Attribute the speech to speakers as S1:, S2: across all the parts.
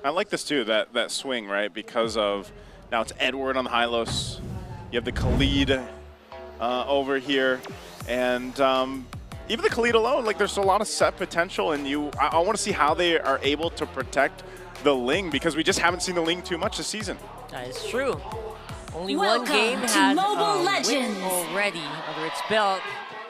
S1: I like this too, that swing, right? Because of now it's Edward on the Hylos. You have the Khalid over here, and even the Khalid alone, like there's a lot of set potential, and I want to see how they are able to protect the Ling, because we just haven't seen the Ling too much this season.
S2: That is true. Only
S3: Welcome
S2: one game
S3: to
S2: has
S3: MobileLegends
S2: already under its belt.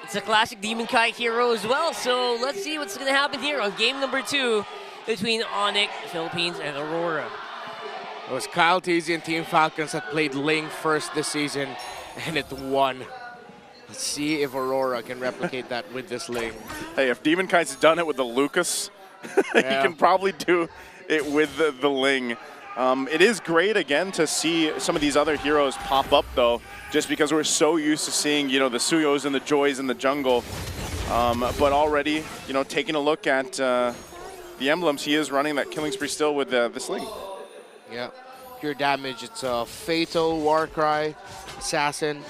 S2: It's a classic Demon Kite hero as well, so let's see what's going to happen here on game number 2 between Onic, Philippines, and Aurora.
S4: It was Kyle Teasy and Team Falcons that played Ling first this season, and it won. Let's see if Aurora can replicate that with this Ling.
S1: Hey, if Demon Kite's done it with the Lucas, he can probably do it with the Ling. It is great, again, to see some of these other heroes pop up, though, just because we're so used to seeing, you know, the Suyos and the Joys in the jungle. But already, you know, taking a look at the emblems, he is running that killing spree still with this Ling.
S4: Yeah, pure damage. It's a Fatal, Warcry, Assassin,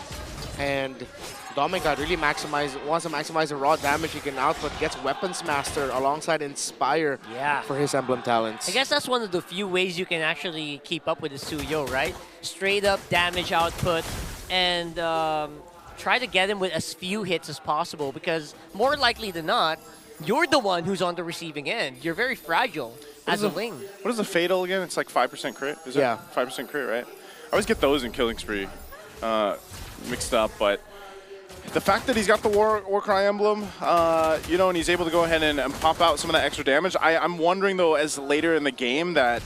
S4: and Dominic really wants to maximize the raw damage he can output, gets Weapons Master alongside Inspire for his emblem talents.
S2: I guess that's one of the few ways you can actually keep up with the Suyo, right? Straight up damage output and try to get him with as few hits as possible, because more likely than not, you're the one who's on the receiving end. You're very fragile as a Ling.
S1: What is the Fatal again? It's like 5% crit? Is it 5% crit, right? I always get those in Killing Spree mixed up, but the fact that he's got the Warcry emblem, you know, and he's able to go ahead and pop out some of that extra damage, I'm wondering, though, as later in the game, that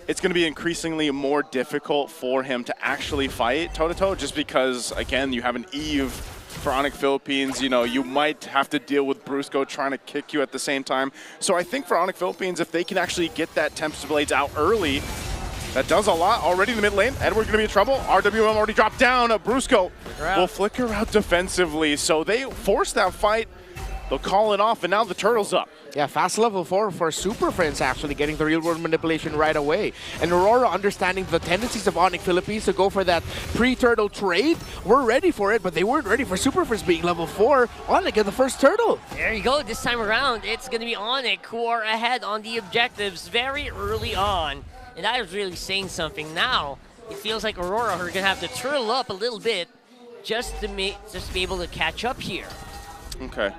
S1: it's going to be increasingly more difficult for him to actually fight toe-to-toe, just because, again, you have an Eve for Onic Philippines. You know, you might have to deal with Brusco trying to kick you at the same time. So I think for Onic Philippines, if they can actually get that Tempest Blades out early, that does a lot already in the mid lane. Edward going to be in trouble. RWM already dropped down. Brusco will flicker out defensively. So they force that fight. They'll call it off, and now the turtle's up.
S4: Yeah, fast level 4 for Super Friends, actually getting the real-world manipulation right away. And Aurora understanding the tendencies of Onic Philippines to go for that pre-turtle trade. We're ready for it, but they weren't ready for Super Friends being level 4. Onic get the first turtle.
S2: There you go. This time around, it's going to be Onic who are ahead on the objectives very early on. And that is really saying something. Now, it feels like Aurora are going to have to turtle up a little bit just to be able to catch up here.
S1: Okay.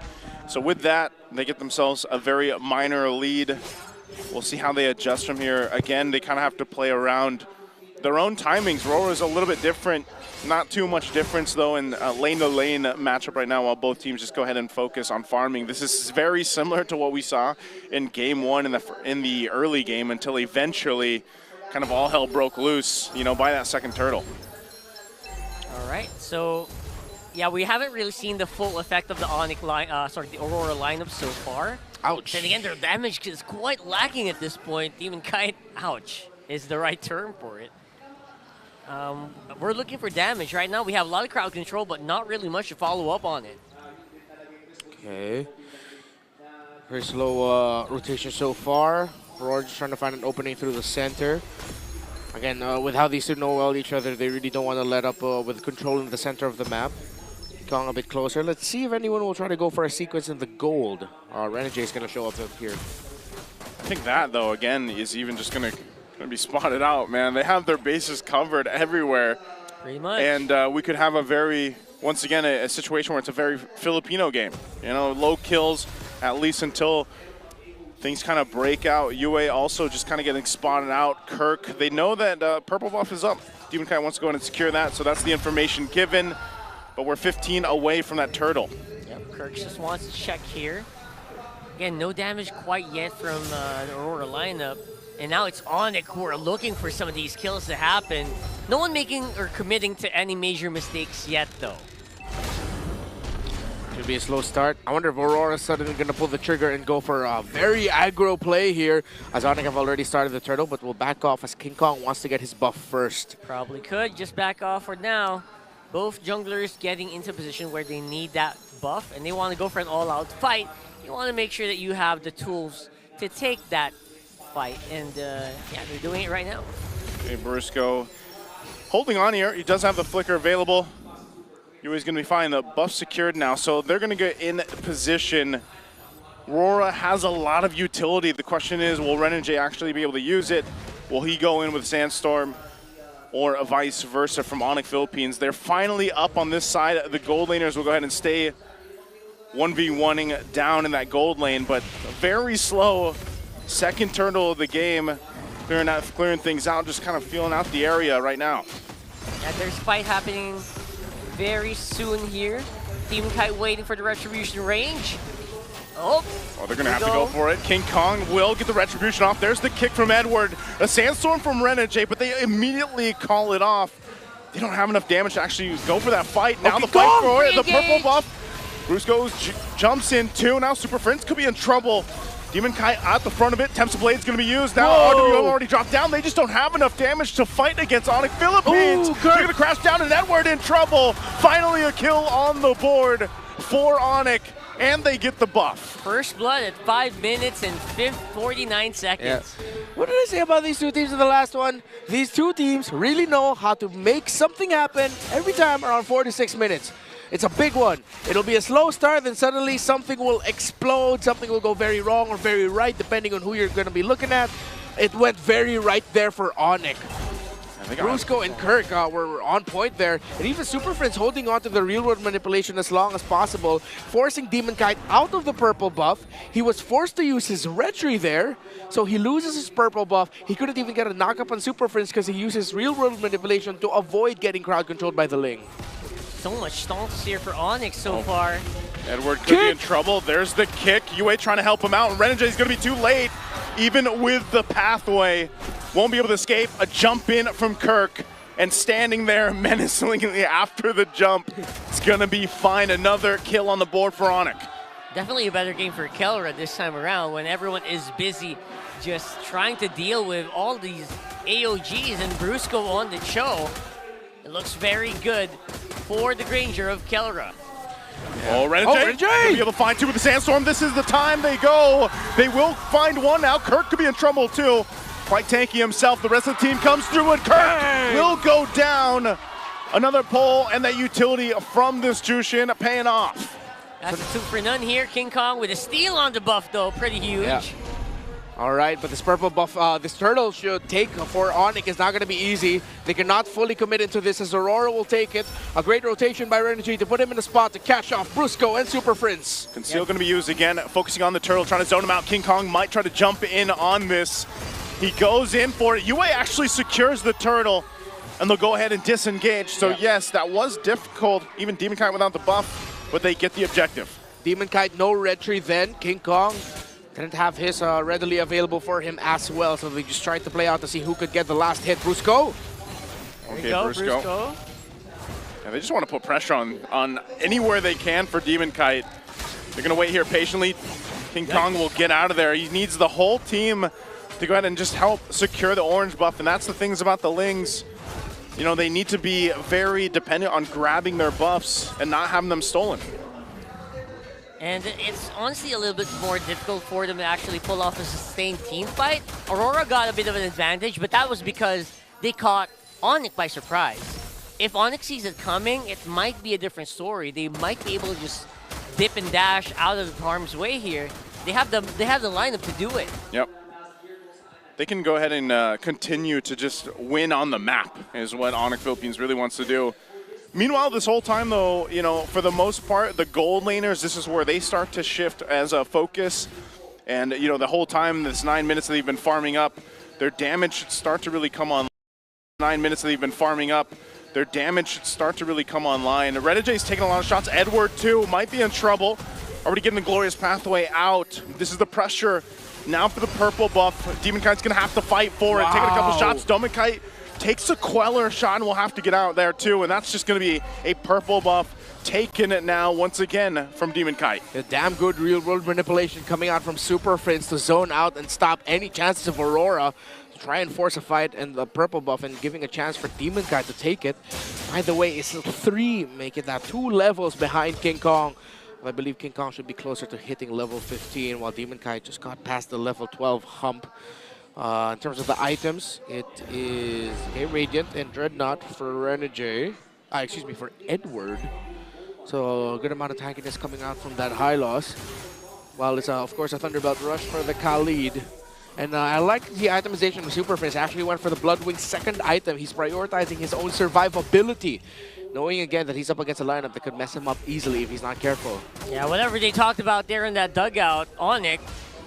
S1: So with that, they get themselves a very minor lead. We'll see how they adjust from here. Again, they kind of have to play around their own timings. Aurora's a little bit different. Not too much difference, though, in lane-to-lane matchup right now, while both teams just go ahead and focus on farming. This is very similar to what we saw in Game 1 in the early game, until eventually kind of all hell broke loose, you know, by that second turtle.
S2: All right, so yeah, we haven't really seen the full effect of the Onic line, the Aurora lineup so far.
S4: Ouch.
S2: And again, their damage is quite lacking at this point. Even Kite, ouch, is the right term for it. We're looking for damage right now. We have a lot of crowd control, but not really much to follow up on it.
S4: Okay. Very slow rotation so far. Aurora just trying to find an opening through the center. Again, with how these two know well each other, they really don't want to let up with controlling the center of the map. Going a bit closer. Let's see if anyone will try to go for a sequence in the gold. Renegade is going to show up here.
S1: I think that, though, again, is even just going to be spotted out, man. They have their bases covered everywhere.
S2: Pretty much.
S1: And we could have a very, once again, a situation where it's a very Filipino game. You know, low kills, at least until things kind of break out. UA also just kind of getting spotted out. Kirk, they know that purple buff is up. Demon Kite wants to go in and secure that, so that's the information given. But we're 15 away from that turtle.
S2: Yep, Kirk just wants to check here. Again, no damage quite yet from the Aurora lineup. And now it's Onic who are looking for some of these kills to happen. No one making or committing to any major mistakes yet, though.
S4: Should be a slow start. I wonder if Aurora is suddenly going to pull the trigger and go for a very aggro play here, as Onic have already started the turtle, but will back off as King Kong wants to get his buff first.
S2: Probably could. Just back off for now. Both junglers getting into a position where they need that buff, and they want to go for an all-out fight. You want to make sure that you have the tools to take that fight, and yeah, they're doing it right now.
S1: Okay, Brusco holding on here. He does have the flicker available. UA's going to be fine. The buff secured now, so they're going to get in position Aurora has a lot of utility. The question is, will Renegade actually be able to use it? Will he go in with Sandstorm or a vice versa from Onic Philippines? They're finally up on this side. The gold laners will go ahead and stay 1v1ing down in that gold lane, but very slow second turtle of the game. Clearing things out, just kind of feeling out the area right now.
S2: Yeah, there's a fight happening very soon here. Demon Kite waiting for the retribution range. Oh,
S1: they're going to have to go for it. King Kong will get the retribution off. There's the kick from Edward. A sandstorm from Renegade, but they immediately call it off. They don't have enough damage to actually go for that fight. Now the fight for it, the purple buff. Brusco jumps in too. Now Super Friends could be in trouble. Demon Kite at the front of it. Temps of Blade's going to be used. Now RWM already dropped down. They just don't have enough damage to fight against Onic Philippines. They're going to crash down and Edward in trouble. Finally a kill on the board for Onic. And they get the buff.
S2: First blood at 5 minutes and 49 seconds.
S4: Yeah. What did I say about these two teams in the last one? These two teams really know how to make something happen every time around 4 to 6 minutes. It's a big one. It'll be a slow start, then suddenly something will explode, something will go very wrong or very right, depending on who you're going to be looking at. It went very right there for Onic. Brusco and Kirk were on point there, and even Super Friends holding on to the real-world manipulation as long as possible, forcing Demon Kite out of the purple buff. He was forced to use his retry there, so he loses his purple buff. He couldn't even get a knock-up on Super Friends because he uses real-world manipulation to avoid getting crowd controlled by the Ling.
S2: So much stomps here for Onic so far.
S1: Edward could be in trouble. There's the kick. UA trying to help him out. Renegade's going to be too late, even with the pathway. Won't be able to escape. A jump in from Kirk, and standing there menacingly after the jump. It's going to be fine. Another kill on the board for Onic.
S2: Definitely a better game for Kelra this time around when everyone is busy just trying to deal with all these AOGs and Brusco on the show. It looks very good for the Granger of Kelra.
S1: Oh, Renegade be able to find two with the Sandstorm. This is the time they go. They will find one now. Kirk could be in trouble too. Quite tanky himself. The rest of the team comes through and Kirk will go down. Another pull and that utility from this Jushin paying off.
S2: That's a 2 for none here. King Kong with a steal on the buff though. Pretty huge. Yeah.
S4: All right, but this purple buff, this turtle should take for Onic is not going to be easy. They cannot fully commit into this as Aurora will take it. A great rotation by Renegade to put him in the spot to catch off Brusco and Super Friends.
S1: Conceal going to be used again, focusing on the turtle, trying to zone him out. King Kong might try to jump in on this. He goes in for it. UA actually secures the turtle, and they'll go ahead and disengage. So yes, that was difficult, even Demon Kite without the buff, but they get the objective.
S4: Demon Kite, no retry then. King Kong didn't have his readily available for him as well, so they just tried to play out to see who could get the last hit. Brusco.
S1: Okay, Brusco. Yeah, they just want to put pressure on anywhere they can for Demon Kite. They're going to wait here patiently. King Kong will get out of there. He needs the whole team to go ahead and just help secure the orange buff, and that's the things about the Lings. You know, they need to be very dependent on grabbing their buffs and not having them stolen.
S2: And it's honestly a little bit more difficult for them to actually pull off a sustained team fight. Aurora got a bit of an advantage, but that was because they caught Onic by surprise. If Onic sees it coming, it might be a different story. They might be able to just dip and dash out of the harm's way here. They have the lineup to do it.
S1: Yep. They can go ahead and continue to just win on the map is what Onic Philippines really wants to do. Meanwhile, this whole time, though, you know, for the most part, the gold laners, this is where they start to shift as a focus. And, you know, the whole time, this 9 minutes that they've been farming up, their damage should start to really come on. 9 minutes that they've been farming up, their damage should start to really come online. Renegade's taking a lot of shots. Edward, too, might be in trouble. Already getting the glorious pathway out. This is the pressure. Now for the purple buff. Demon Kite's going to have to fight for it. Taking a couple shots. Demon Kite takes a Queller shot and will have to get out there too, and that's just going to be a purple buff taking it now once again from Demon Kite.
S4: A damn good real-world manipulation coming out from Super Friends to zone out and stop any chances of Aurora to try and force a fight and the purple buff and giving a chance for Demon Kite to take it. By the way, it's 3, making that 2 levels behind King Kong. I believe King Kong should be closer to hitting level 15, while Demon Kite just got past the level 12 hump. In terms of the items, it is a Radiant and Dreadnought for Renegade. Excuse me, for Edward. So a good amount of tankiness coming out from that high loss. Well, it's of course a Thunderbelt Rush for the Khalid. And I like the itemization of Super Fist. Actually went for the Bloodwing's second item. He's prioritizing his own survivability, knowing again that he's up against a lineup that could mess him up easily if he's not careful.
S2: Yeah, whatever they talked about there in that dugout, Onic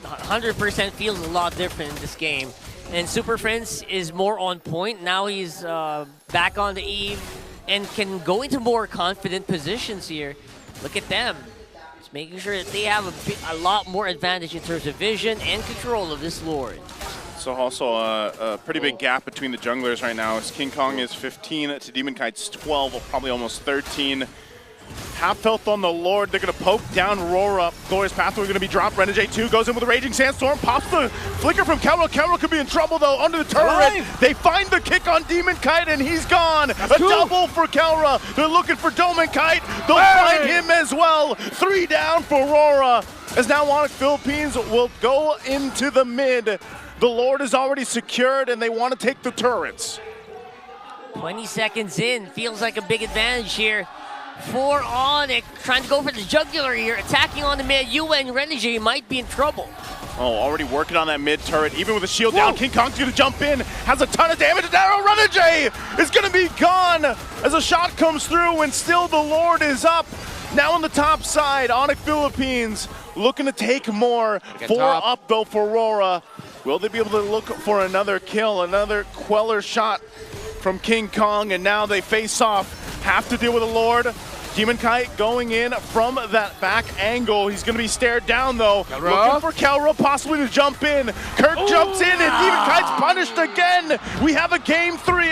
S2: 100% feels a lot different in this game. And Super Prince is more on point. Now he's back on the eve and can go into more confident positions here. Look at them. Just making sure that they have a lot more advantage in terms of vision and control of this Lord.
S1: So also a pretty big gap between the junglers right now. As King Kong is 15 to Demon Kite's 12, or probably almost 13. Half health on the Lord. They're going to poke down Aurora. Glorious Pathway going to be dropped. Renegade 2 goes in with a Raging Sandstorm. Pops the flicker from Kelro. Kelro could be in trouble, though, under the turret. They find the kick on Demon Kite, and he's gone. A double for Kelra. They're looking for Demon Kite. They'll find him as well. 3 down for Aurora. As now Onic Philippines will go into the mid. The Lord is already secured, and they want to take the turrets.
S2: 20 seconds in. Feels like a big advantage here for Onic, trying to go for the jugular here, attacking on the mid. UN Renegade might be in trouble.
S1: Oh, already working on that mid turret, even with the shield down. King Kong's gonna jump in, has a ton of damage. Arrow Renegade is gonna be gone as a shot comes through, and still the Lord is up. Now on the top side, Onic Philippines looking to take more. 4 up though for Aurora. Will they be able to look for another kill, another queller shot from King Kong, and now they face off. Have to deal with the Lord. Demon Kite going in from that back angle. He's going to be stared down, though. Looking for Kelra possibly to jump in. Kirk jumps in, and Demon Kite's punished again. We have a game 3.